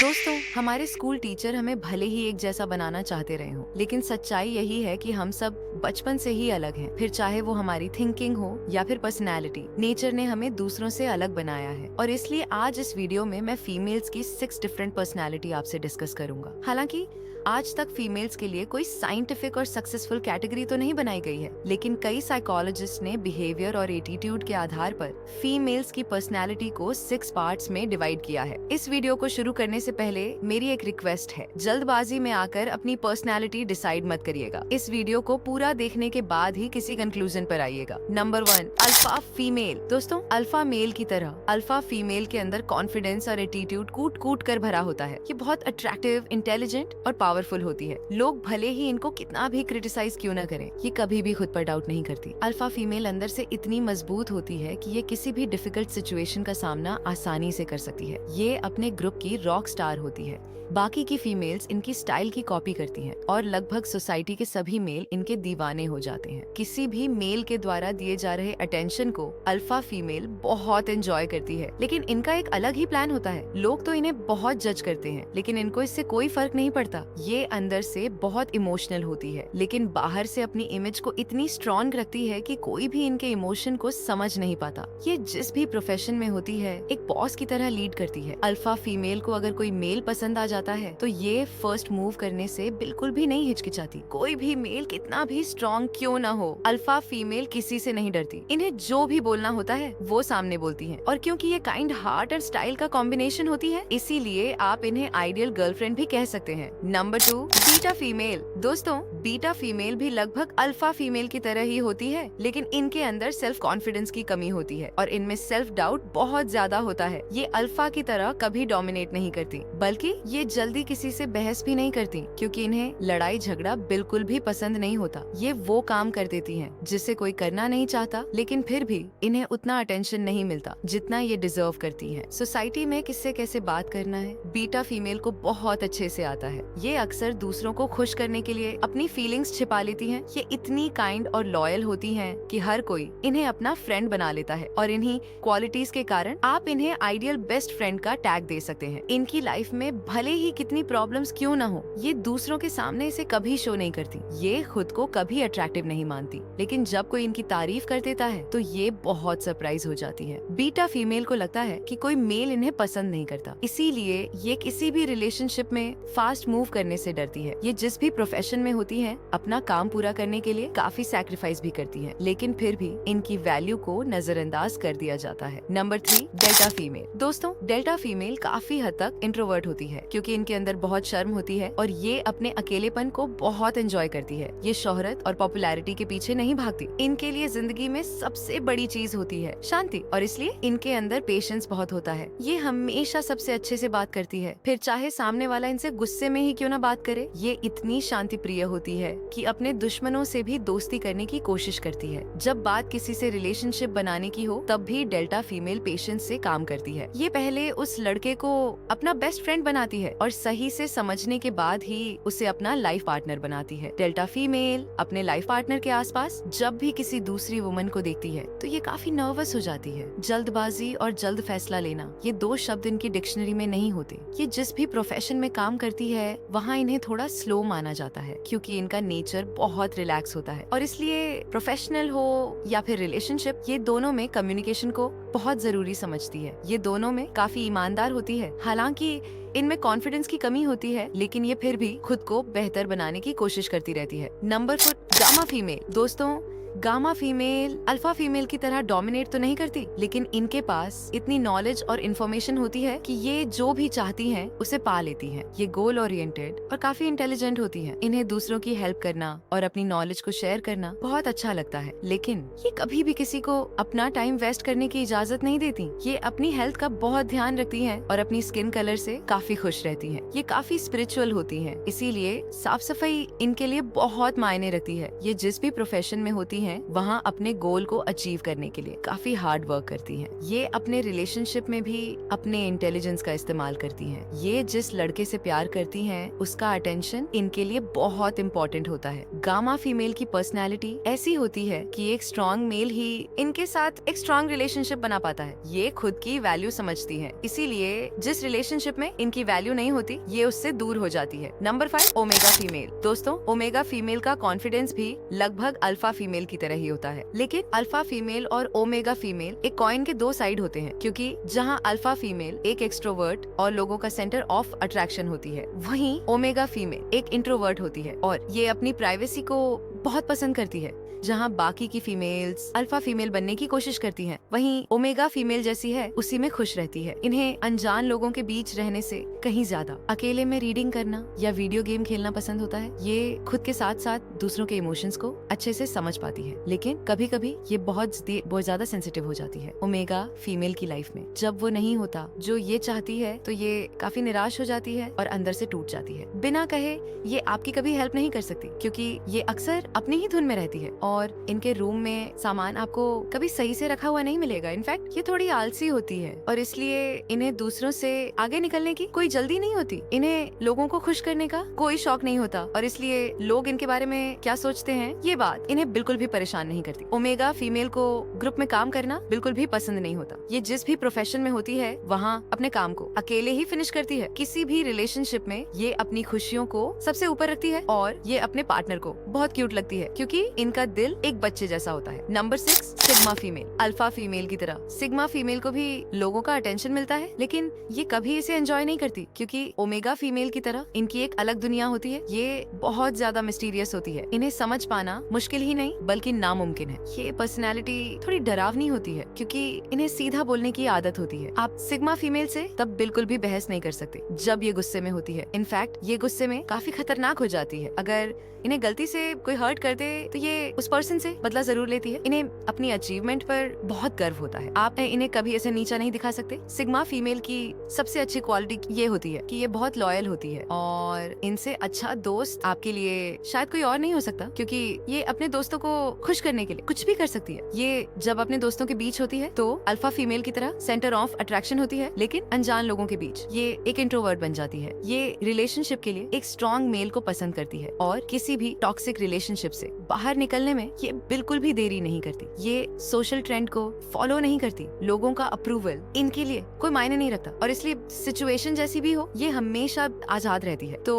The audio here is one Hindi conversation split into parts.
दोस्तों, हमारे स्कूल टीचर हमें भले ही एक जैसा बनाना चाहते रहे हो, लेकिन सच्चाई यही है कि हम सब बचपन से ही अलग हैं। फिर चाहे वो हमारी थिंकिंग हो या फिर पर्सनैलिटी, नेचर ने हमें दूसरों से अलग बनाया है। और इसलिए आज इस वीडियो में मैं फीमेल्स की 6 डिफरेंट पर्सनैलिटी आपसे डिस्कस करूंगा। हालांकि आज तक फीमेल्स के लिए कोई साइंटिफिक और सक्सेसफुल कैटेगरी तो नहीं बनाई गई है, लेकिन कई साइकोलॉजिस्ट ने बिहेवियर और एटीट्यूड के आधार पर फीमेल्स की पर्सनैलिटी को 6 पार्ट्स में डिवाइड किया है। इस वीडियो को शुरू करने से पहले मेरी एक रिक्वेस्ट है, जल्दबाजी में आकर अपनी पर्सनैलिटी डिसाइड मत करिएगा। इस वीडियो को पूरा देखने के बाद ही किसी कंक्लूजन पर आइएगा। Number 1, alpha female. दोस्तों, अल्फा मेल की तरह अल्फा फीमेल के अंदर कॉन्फिडेंस और एटीट्यूड कूट कूट कर भरा होता है। ये बहुत अट्रैक्टिव, इंटेलिजेंट और पावरफुल होती है। लोग भले ही इनको कितना भी क्रिटिसाइज क्यों न करें, ये कभी भी खुद पर डाउट नहीं करती। अल्फा फीमेल अंदर से इतनी मजबूत होती है कि ये किसी भी डिफिकल्ट सिचुएशन का सामना आसानी से कर सकती है। ये अपने ग्रुप की रॉक स्टार होती है। बाकी की फीमेल्स इनकी स्टाइल की कॉपी करती हैं और लगभग सोसाइटी के सभी मेल इनके दीवाने हो जाते हैं। किसी भी मेल के द्वारा दिए जा रहे अटेंशन को अल्फा फीमेल बहुत एंजॉय करती है, लेकिन इनका एक अलग ही प्लान होता है। लोग तो इन्हें बहुत जज करते हैं, लेकिन इनको इससे कोई फर्क नहीं पड़ता। ये अंदर से बहुत इमोशनल होती है, लेकिन बाहर से अपनी इमेज को इतनी स्ट्रॉन्ग रखती है कि कोई भी इनके इमोशन को समझ नहीं पाता। ये जिस भी प्रोफेशन में होती है, एक बॉस की तरह लीड करती है। अल्फा फीमेल को अगर कोई मेल पसंद आ जाता है तो ये फर्स्ट मूव करने से बिल्कुल भी नहीं हिचकिचाती। कोई भी मेल कितना भी स्ट्रॉन्ग क्यों ना हो, अल्फा फीमेल किसी से नहीं डरती। इन्हें जो भी बोलना होता है वो सामने बोलती हैं। और क्योंकि ये काइंड हार्ट और स्टाइल का कॉम्बिनेशन होती है, इसीलिए आप इन्हें आइडियल गर्लफ्रेंड भी कह सकते हैं। Number 2, beta female. दोस्तों, बीटा फीमेल भी लगभग अल्फा फीमेल की तरह ही होती है, लेकिन इनके अंदर सेल्फ कॉन्फिडेंस की कमी होती है और इनमें सेल्फ डाउट बहुत ज्यादा होता है। ये अल्फा की तरह कभी डोमिनेट नहीं करती, बल्कि ये जल्दी किसी से बहस भी नहीं करती, क्योंकि इन्हें लड़ाई झगड़ा बिल्कुल भी पसंद नहीं होता। ये वो काम कर देती हैं जिसे कोई करना नहीं चाहता, लेकिन फिर भी इन्हें उतना अटेंशन नहीं मिलता जितना ये डिजर्व करती हैं। सोसाइटी में किससे कैसे बात करना है, बीटा फीमेल को बहुत अच्छे से आता है। ये अक्सर दूसरों को खुश करने के लिए अपनी फीलिंग्स छिपा लेती हैं। ये इतनी काइंड और लॉयल होती हैं कि हर कोई इन्हें अपना फ्रेंड बना लेता है और इन्हीं क्वालिटीज के कारण आप इन्हें आइडियल बेस्ट फ्रेंड का टैग दे सकते हैं। इनकी लाइफ में भले ही कितनी प्रॉब्लम्स क्यों ना हो, ये दूसरों के सामने इसे कभी शो नहीं करती। ये खुद को कभी अट्रैक्टिव नहीं मानती, लेकिन जब कोई इनकी तारीफ कर देता है तो ये बहुत सरप्राइज हो जाती है। बीटा फीमेल को लगता है कि कोई मेल इन्हें पसंद नहीं करता, इसीलिए ये किसी भी रिलेशनशिप में फास्ट मूव करने से डरती है। ये जिस भी प्रोफेशन में होती है, अपना काम पूरा करने के लिए काफी सैक्रिफाइस भी करती है, लेकिन फिर भी इनकी वैल्यू को नजरअंदाज कर दिया जाता है। Number 3, delta female. दोस्तों, डेल्टा फीमेल काफी हद तक इंट्रोवर्ट होती है, क्योंकि इनके अंदर बहुत शर्म होती है और ये अपने अकेलेपन को बहुत एंजॉय करती है। ये शोहरत और पॉपुलैरिटी के पीछे नहीं भागती। इनके लिए जिंदगी में सबसे बड़ी चीज होती है शांति, और इसलिए इनके अंदर पेशेंस बहुत होता है। ये हमेशा सबसे अच्छे से बात करती है, फिर चाहे सामने वाला इनसे गुस्से में ही क्यों ना बात करे। ये इतनी शांति प्रिय होती है कि अपने दुश्मनों से भी दोस्ती करने की कोशिश करती है। जब बात किसी से रिलेशनशिप बनाने की हो, तब भी डेल्टा फीमेल पेशेंस से काम करती है। ये पहले उस लड़के को अपना बेस्ट फ्रेंड बनाती है और सही से समझने के बाद ही उसे अपना लाइफ पार्टनर बनाती है। डेल्टा फीमेल अपने लाइफ पार्टनर के आसपास जब भी किसी दूसरी वुमन को देखती है तो ये काफी नर्वस हो जाती है। जल्दबाजी और जल्द फैसला लेना, ये 2 शब्द इनकी डिक्शनरी में नहीं होते। ये जिस भी प्रोफेशन में काम करती है, वहाँ इन्हें थोड़ा स्लो माना जाता है, क्योंकि इनका नेचर बहुत रिलैक्स होता है। और इसलिए प्रोफेशनल हो या फिर रिलेशनशिप, ये दोनों में कम्युनिकेशन को बहुत जरूरी समझती है। ये दोनों में काफी ईमानदार होती है। हालांकि इनमें कॉन्फिडेंस की कमी होती है, लेकिन ये फिर भी खुद को बेहतर बनाने की कोशिश करती रहती है। Number 4, gamma female. दोस्तों, गामा फीमेल अल्फा फीमेल की तरह डोमिनेट तो नहीं करती, लेकिन इनके पास इतनी नॉलेज और इन्फॉर्मेशन होती है कि ये जो भी चाहती हैं उसे पा लेती हैं। ये गोल ओरिएंटेड और काफी इंटेलिजेंट होती हैं। इन्हें दूसरों की हेल्प करना और अपनी नॉलेज को शेयर करना बहुत अच्छा लगता है, लेकिन ये कभी भी किसी को अपना टाइम वेस्ट करने की इजाजत नहीं देती। ये अपनी हेल्थ का बहुत ध्यान रखती हैं और अपनी स्किन कलर से काफी खुश रहती हैं। ये काफी स्पिरिचुअल होती हैं, इसीलिए साफ सफाई इनके लिए बहुत मायने रखती है। ये जिस भी प्रोफेशन में होती हैं, वहाँ अपने गोल को अचीव करने के लिए काफी हार्ड वर्क करती हैं। ये अपने रिलेशनशिप में भी अपने इंटेलिजेंस का इस्तेमाल करती हैं। ये जिस लड़के से प्यार करती हैं, उसका अटेंशन इनके लिए बहुत इम्पोर्टेंट होता है। गामा फीमेल की पर्सनैलिटी ऐसी होती है कि एक स्ट्रॉन्ग मेल ही इनके साथ एक स्ट्रॉन्ग रिलेशनशिप बना पाता है। ये खुद की वैल्यू समझती है, इसीलिए जिस रिलेशनशिप में इनकी इनकी वैल्यू नहीं होती, ये उससे दूर हो जाती है। Number 5, omega female. दोस्तों, ओमेगा फीमेल का कॉन्फिडेंस भी लगभग अल्फा फीमेल की तरह ही होता है, लेकिन अल्फा फीमेल और ओमेगा फीमेल एक कॉइन के 2 साइड होते हैं, क्योंकि जहाँ अल्फा फीमेल एक एक्सट्रोवर्ट और लोगों का सेंटर ऑफ अट्रैक्शन होती है, वहीं ओमेगा फीमेल एक इंट्रोवर्ट होती है और ये अपनी प्राइवेसी को बहुत पसंद करती है। जहाँ बाकी की फीमेल्स अल्फा फीमेल बनने की कोशिश करती हैं, वहीं ओमेगा फीमेल जैसी है उसी में खुश रहती है। इन्हें अनजान लोगों के बीच रहने से कहीं ज्यादा अकेले में रीडिंग करना या वीडियो गेम खेलना पसंद होता है। ये खुद के साथ साथ दूसरों के इमोशंस को अच्छे से समझ पाती है, लेकिन कभी कभी ये बहुत ज्यादा सेंसिटिव हो जाती है ओमेगा फीमेल की लाइफ में। जब वो नहीं होता जो ये चाहती है तो ये काफी निराश हो जाती है और अंदर से टूट जाती है। बिना कहे ये आपकी कभी हेल्प नहीं कर सकती, क्योंकि ये अक्सर अपनी ही धुन में रहती है और इनके रूम में सामान आपको कभी सही से रखा हुआ नहीं मिलेगा। इनफैक्ट ये थोड़ी आलसी होती है और इसलिए इन्हें दूसरों से आगे निकलने की कोई जल्दी नहीं होती। इन्हें लोगों को खुश करने का कोई शौक नहीं होता और इसलिए लोग इनके बारे में क्या सोचते हैं ये बात इन्हें बिल्कुल भी परेशान नहीं करती। ओमेगा फीमेल को ग्रुप में काम करना बिल्कुल भी पसंद नहीं होता। ये जिस भी प्रोफेशन में होती है वहाँ अपने काम को अकेले ही फिनिश करती है। किसी भी रिलेशनशिप में ये अपनी खुशियों को सबसे ऊपर रखती है और ये अपने पार्टनर को बहुत क्यूट लगती है, क्योंकि इनका दिल एक बच्चे जैसा होता है। Number 6, sigma female. Alpha female की तरह सिग्मा फीमेल को भी लोगों का अटेंशन मिलता है, लेकिन ये कभी इसे एंजॉय नहीं करती, क्योंकि ओमेगा फीमेल की तरह इनकी एक अलग दुनिया होती है। ये बहुत ज्यादा मिस्टीरियस होती है। इन्हें समझ पाना मुश्किल ही नहीं बल्कि नामुमकिन है। ये पर्सनैलिटी थोड़ी डरावनी होती है, क्योंकि इन्हें सीधा बोलने की आदत होती है। आप सिग्मा फीमेल से तब बिल्कुल भी बहस नहीं कर सकते जब ये गुस्से में होती है। इनफैक्ट ये गुस्से में काफी खतरनाक हो जाती है। अगर इन्हें गलती से कोई हर्ट कर दे तो ये उस पर्सन से बदला जरूर लेती है। इन्हें अपनी अचीवमेंट पर बहुत गर्व होता है। आप इन्हें कभी ऐसे नीचा नहीं दिखा सकते। सिग्मा फीमेल की सबसे अच्छी क्वालिटी ये होती है कि ये बहुत लॉयल होती है और इनसे अच्छा दोस्त आपके लिए शायद कोई और नहीं हो सकता, क्योंकि ये अपने दोस्तों को खुश करने के लिए कुछ भी कर सकती है। ये जब अपने दोस्तों के बीच होती है तो अल्फा फीमेल की तरह सेंटर ऑफ अट्रैक्शन होती है, लेकिन अनजान लोगों के बीच ये एक इंट्रोवर्ट बन जाती है। ये रिलेशनशिप के लिए एक स्ट्रॉन्ग मेल को पसंद करती है और किसी भी टॉक्सिक रिलेशनशिप से बाहर निकलने में ये बिल्कुल भी देरी नहीं करती। ये सोशल ट्रेंड को फॉलो नहीं करती। लोगों का अप्रूवल इनके लिए कोई मायने नहीं रखता और इसलिए सिचुएशन जैसी भी हो ये हमेशा आजाद रहती है। तो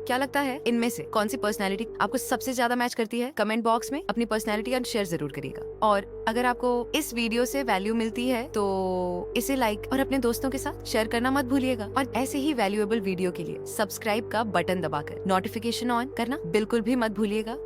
क्या लगता है इनमें से कौन सी पर्सनैलिटी आपको सबसे ज्यादा मैच करती है? कमेंट बॉक्स में अपनी पर्सनैलिटी का शेयर जरूर करिएगा। और अगर आपको इस वीडियो से वैल्यू मिलती है तो इसे लाइक और अपने दोस्तों के साथ शेयर करना मत भूलिएगा। और ऐसे ही वैल्यूएबल वीडियो के लिए सब्सक्राइब का बटन दबाकर नोटिफिकेशन ऑन करना बिल्कुल भी मत भूलिएगा।